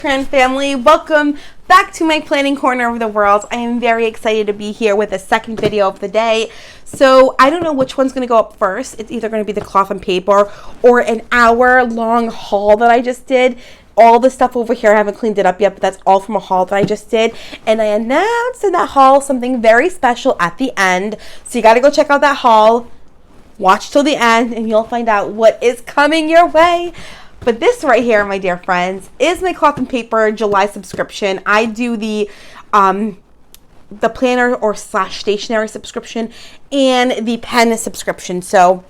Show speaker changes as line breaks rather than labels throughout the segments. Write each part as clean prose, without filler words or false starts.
Tran family, welcome back to my planning corner of the world. I am very excited to be here with a second video of the day. So I don't know which one's going to go up first. It's either going to be the cloth and paper or an hour-long haul that I just did. All the stuff over here, I haven't cleaned it up yet, but that's all from a haul that I just did. And I announced in that haul something very special at the end. So you got to go check out that haul. Watch till the end and you'll find out what is coming your way. But this right here, my dear friends, is my cloth and paper July subscription. I do the planner or slash stationery subscription and the pen subscription. So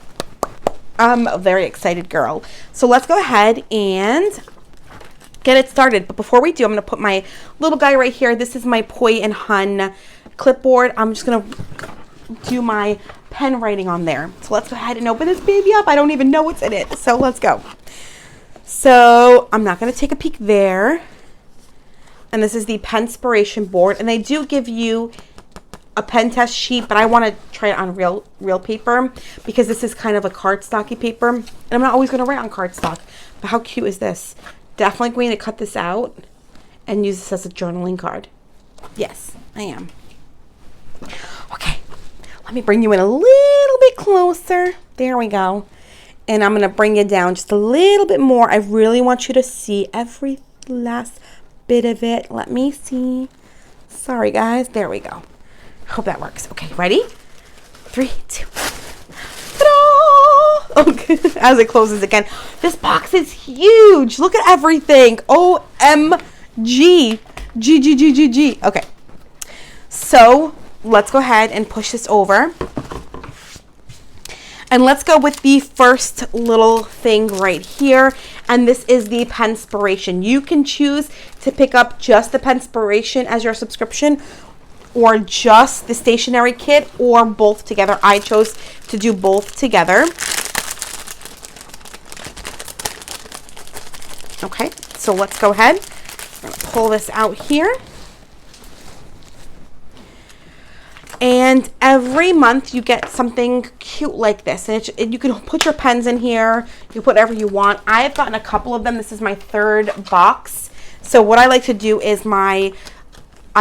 I'm a very excited girl. So let's go ahead and get it started. But before we do, I'm going to put my little guy right here. This is my Poi and Hun clipboard. I'm just going to do my pen writing on there. So let's go ahead and open this baby up. I don't even know what's in it. So let's go. So I'm not going to take a peek there. And this is the Penspiration board. And they do give you a pen test sheet, but I want to try it on real paper because this is kind of a cardstocky paper. And I'm not always going to write on cardstock. But how cute is this? Definitely going to cut this out and use this as a journaling card. Yes, I am. Okay, let me bring you in a little bit closer. There we go. And I'm going to bring you down just a little bit more. I really want you to see every last bit of it. Let me see. Sorry, guys. There we go. Hope that works. Okay, ready? 3, 2, ta-da! Okay, as it closes again. This box is huge. Look at everything. OMG. G. Okay. So let's go ahead and push this over. And let's go with the first little thing right here. And this is the Penspiration. You can choose to pick up just the Penspiration as your subscription or just the stationery kit or both together. I chose to do both together. Okay, so let's go ahead. I'm going to pull this out here. And every month you get something cute like this. And you can put your pens in here. You can put whatever you want. I have gotten a couple of them. This is my third box. So what I like to do is I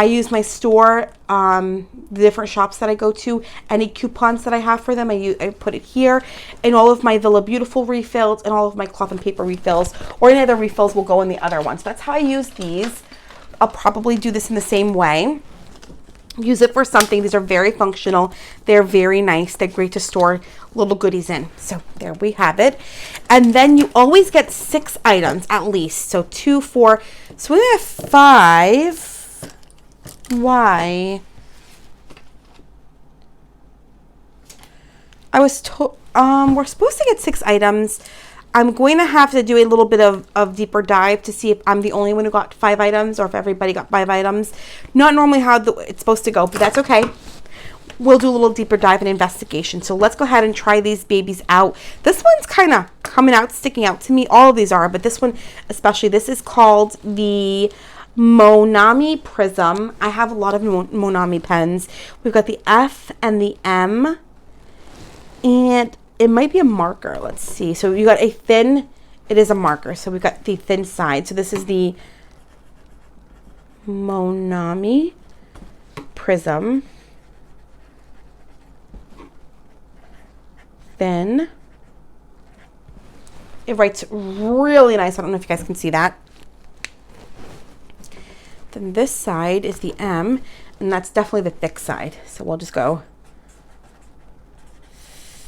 use my store, the different shops that I go to. Any coupons that I have for them, I put it here. And all of my Villa Beautiful refills and all of my cloth and paper refills or any other refills will go in the other one. So that's how I use these. I'll probably do this in the same way. Use it for something. These are very functional. They're very nice. They're great to store little goodies in. So there we have it. And then you always get 6 items at least. So 2, 4. So we have 5. Why? I was told we're supposed to get 6 items. I'm going to have to do a little bit of deeper dive to see if I'm the only one who got 5 items or if everybody got 5 items. Not normally how it's supposed to go, but that's okay. We'll do a little deeper dive and investigation. So let's go ahead and try these babies out. This one's kind of coming out, sticking out to me. All of these are, but this one especially. This is called the Monami Prism. I have a lot of Monami pens. We've got the F and the M. And it might be a marker. Let's see. So you got a thin, it is a marker. So we've got the thin side. So this is the Monami Prism. Thin. It writes really nice. I don't know if you guys can see that. Then this side is the M, and that's definitely the thick side. So we'll just go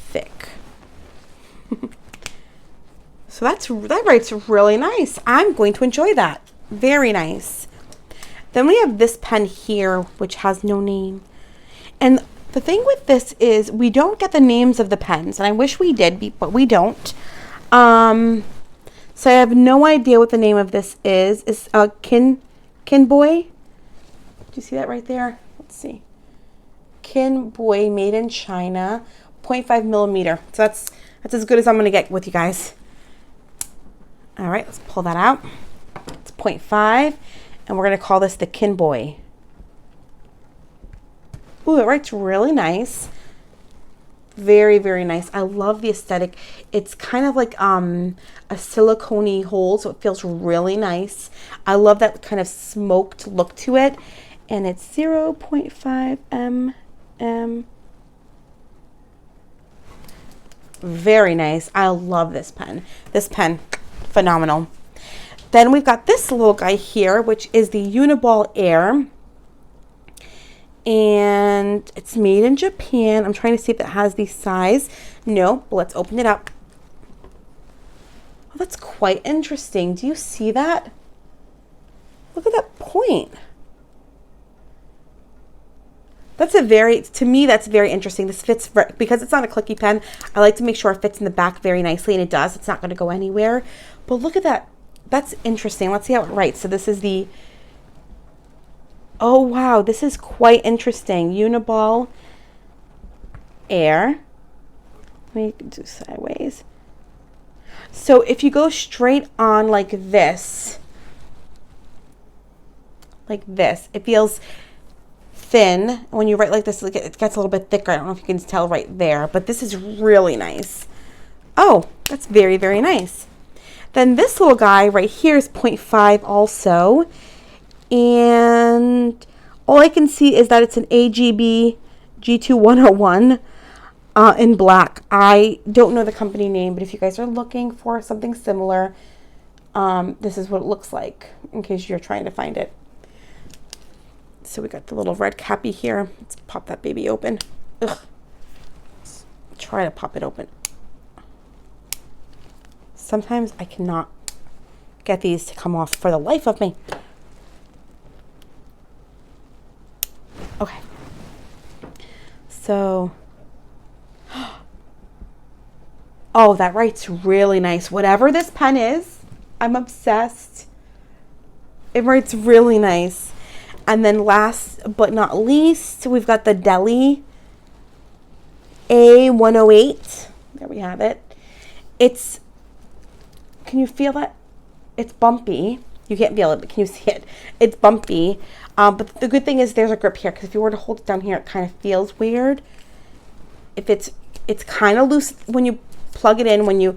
thick. So that writes really nice. I'm going to enjoy that. Very nice. Then we have this pen here, which has no name. And the thing with this is we don't get the names of the pens. And I wish we did, but we don't. So I have no idea what the name of this is. It's a Kinboy. Do you see that right there? Let's see. Kinboy, made in China. 0.5 millimeter. So that's as good as I'm going to get with you guys. All right, let's pull that out. It's 0.5, and we're going to call this the Kinboy. Ooh, it writes really nice. Very, very nice. I love the aesthetic. It's kind of like a silicone-y hole, so it feels really nice. I love that kind of smoked look to it. And it's 0.5 mm. Very nice. I love this pen. This pen, phenomenal. Then we've got this little guy here, which is the Uniball Air. And it's made in Japan. I'm trying to see if it has the size. No, but let's open it up. Oh, that's quite interesting. Do you see that? Look at that point. That's to me, that's very interesting. This fits, because it's not a clicky pen, I like to make sure it fits in the back very nicely, and it does. It's not going to go anywhere. But look at that. That's interesting. Let's see how it writes. So this is the... Oh, wow. This is quite interesting. Uniball Air. Let me do sideways. So if you go straight on like this, it feels thin. When you write like this, it gets a little bit thicker. I don't know if you can tell right there, but this is really nice. Oh, that's very, very nice. Then this little guy right here is 0.5 also. And all I can see is that it's an AGB G2101 in black. I don't know the company name, but if you guys are looking for something similar, this is what it looks like in case you're trying to find it. So we got the little red cappy here. Let's pop that baby open. Ugh. Let's try to pop it open. Sometimes I cannot get these to come off for the life of me. Okay. So, oh, that writes really nice. Whatever this pen is, I'm obsessed. It writes really nice. And then last but not least, we've got the Deli A108. There we have it. It's, can you feel that? It's bumpy. You can't feel it, but can you see it? It's bumpy. But the good thing is there's a grip here, because if you were to hold it down here, it kind of feels weird. If it's kind of loose when you plug it in, when you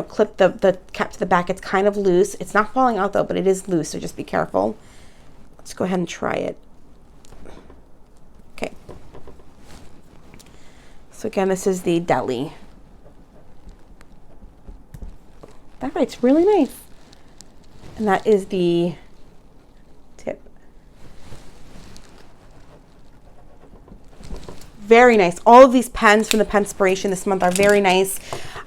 clip the cap to the back, it's kind of loose. It's not falling out though, but it is loose, so just be careful. Let's go ahead and try it. Okay. So again, this is the Deli. That writes really nice. And that is the tip. Very nice. All of these pens from the Penspiration this month are very nice.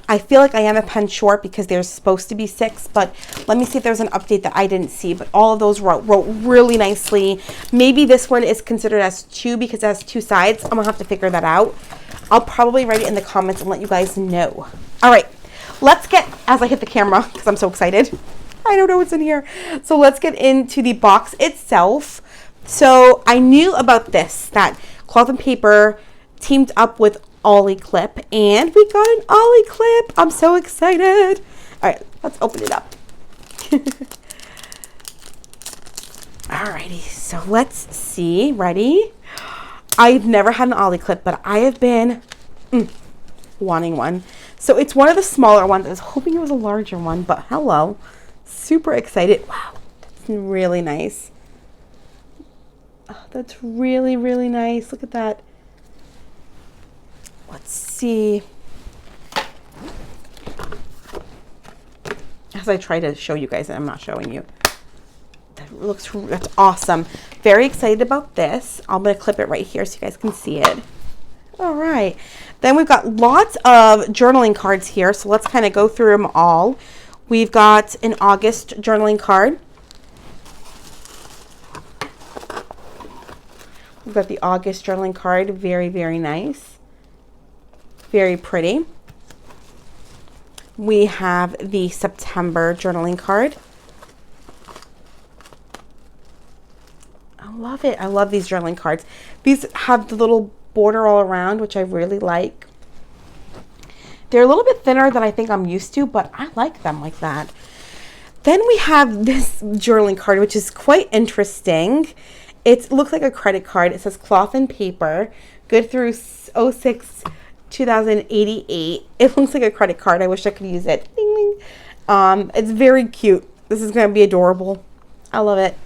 I feel like I am a pen short because there's supposed to be 6, but let me see if there's an update that I didn't see. But all of those wrote really nicely. Maybe this one is considered as 2 because it has 2 sides. I'm going to have to figure that out. I'll probably write it in the comments and let you guys know. All right. Let's get, as I hit the camera, because I'm so excited. I don't know what's in here. So let's get into the box itself. So I knew about this, that Cloth and Paper teamed up with Ollie Clip, and we got an Ollie Clip. I'm so excited. All right, let's open it up. Alrighty, so let's see. Ready? I've never had an Ollie Clip, but I have been wanting one. So it's one of the smaller ones. I was hoping it was a larger one, but hello. Super excited. Wow, that's really nice. Oh, that's really, really nice. Look at that. Let's see. As I try to show you guys, and I'm not showing you. That's awesome. Very excited about this. I'm going to clip it right here so you guys can see it. All right. Then we've got lots of journaling cards here. So let's kind of go through them all. We've got an August journaling card. We've got the August journaling card. Very, very nice. Very pretty. We have the September journaling card. I love it. I love these journaling cards. These have the little border all around, which I really like. They're a little bit thinner than I think I'm used to, but I like them like that. Then we have this journaling card, which is quite interesting. It looks like a credit card. It says Cloth and Paper, good through 06 2088. It looks like a credit card. I wish I could use it. Ding, ding. It's very cute. This is going to be adorable. I love it.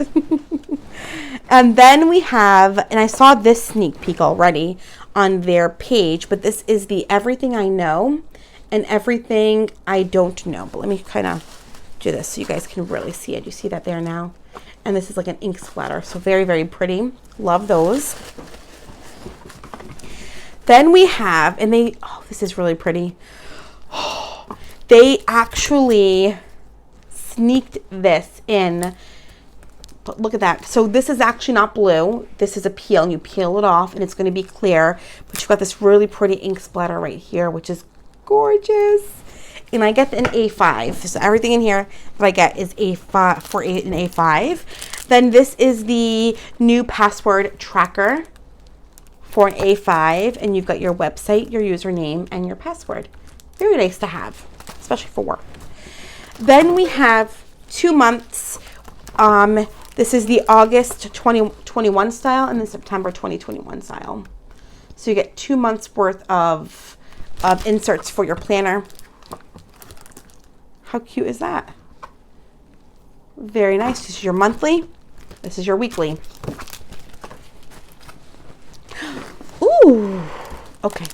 And then we have, and I saw this sneak peek already on their page, but this is the Everything I Know and Everything I Don't Know. But let me kind of do this so you guys can really see it. You see that there now? And this is like an ink splatter. So very, very pretty. Love those. Then we have, and they, oh, this is really pretty. They actually sneaked this in. But look at that. So this is actually not blue. This is a peel, and you peel it off and it's going to be clear. But you've got this really pretty ink splatter right here, which is gorgeous. And I get an A5. So everything in here that I get is A5 for an A5. Then this is the new password tracker for an A5. And you've got your website, your username, and your password. Very nice to have, especially for work. Then we have 2 months. This is the August 2021 style and the September 2021 style. So you get 2 months worth of inserts for your planner. How cute is that? Very nice. This is your monthly. This is your weekly. Ooh. Okay.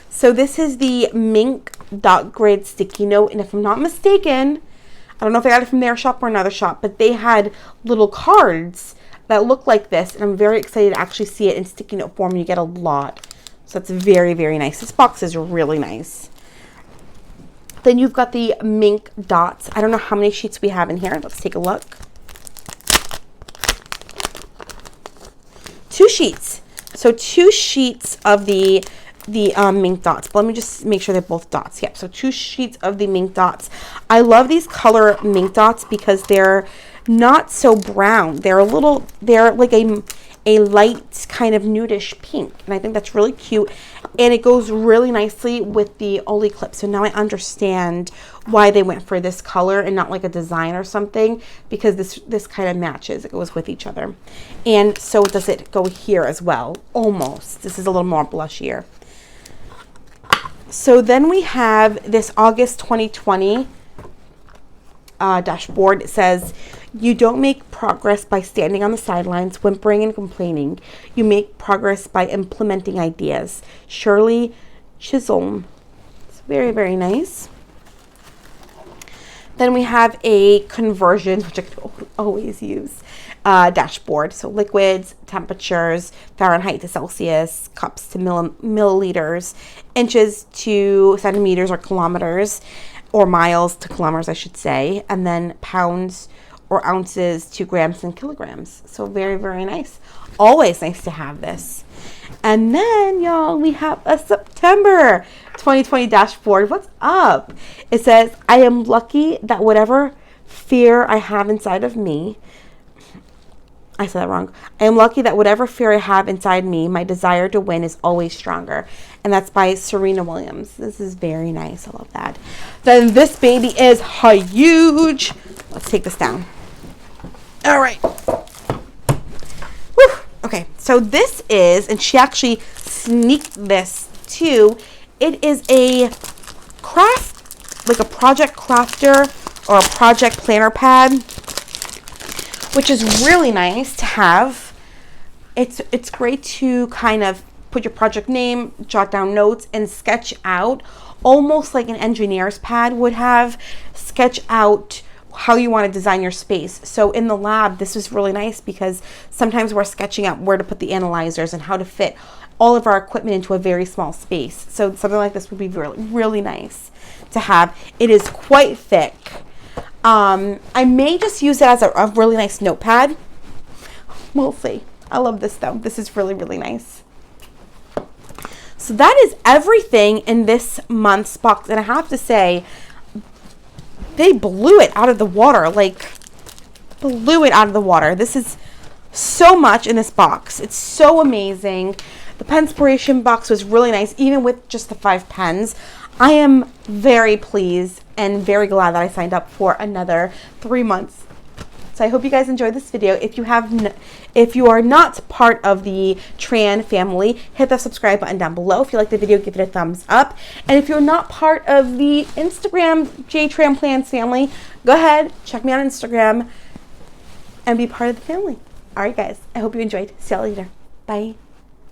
So this is the Mink Dot Grid sticky note. And if I'm not mistaken, I don't know if I got it from their shop or another shop, but they had little cards that look like this. And I'm very excited to actually see it in sticky note form. You get a lot. So that's very, very nice. This box is really nice. Then you've got the Mink Dots. I don't know how many sheets we have in here. Let's take a look. 2 sheets. So 2 sheets of the Mink Dots. But let me just make sure they're both dots. Yep, so 2 sheets of the Mink Dots. I love these color Mink Dots because they're not so brown. They're like a light kind of nudish pink. And I think that's really cute. And it goes really nicely with the Oli clip. So now I understand why they went for this color and not like a design or something, because this kind of matches. It goes with each other. And so does it go here as well. Almost. This is a little more blushier. So then we have this August 2020 dashboard. It says, you don't make progress by standing on the sidelines, whimpering and complaining. You make progress by implementing ideas. Shirley Chisholm. It's very, very nice. Then we have a conversions, which I could always use, dashboard. So liquids, temperatures, Fahrenheit to Celsius, cups to milliliters, inches to centimeters or kilometers, or miles to kilometers, I should say, and then pounds or ounces to grams and kilograms. So very, very nice. Always nice to have this. And then, y'all, we have a September 2020 dashboard. What's up? It says, I am lucky that whatever fear I have inside of me, I said that wrong. I am lucky that whatever fear I have inside me, my desire to win is always stronger. And that's by Serena Williams. This is very nice. I love that. Then this baby is huge. Let's take this down. All right. Whew. Okay, so this is, and she actually sneaked this too. It is a craft, like a project crafter or a project planner pad, which is really nice to have. It's great to kind of put your project name, jot down notes, and sketch out, almost like an engineer's pad would have, sketch out how you want to design your space. So in the lab, this was really nice because sometimes we're sketching out where to put the analyzers and how to fit all of our equipment into a very small space. So something like this would be really, really nice to have. It is quite thick. I may just use it as a really nice notepad. We'll see. I love this though. This is really, really nice. So that is everything in this month's box. And I have to say, they blew it out of the water. Like, blew it out of the water. This is so much in this box. It's so amazing. The Penspiration box was really nice, even with just the 5 pens. I am very pleased and very glad that I signed up for another 3 months. So I hope you guys enjoyed this video. If you are not part of the Tran family, hit the subscribe button down below. If you like the video, give it a thumbs up. And if you're not part of the Instagram Tran Plans family, go ahead, check me out on Instagram and be part of the family. All right, guys, I hope you enjoyed. See y'all later. Bye.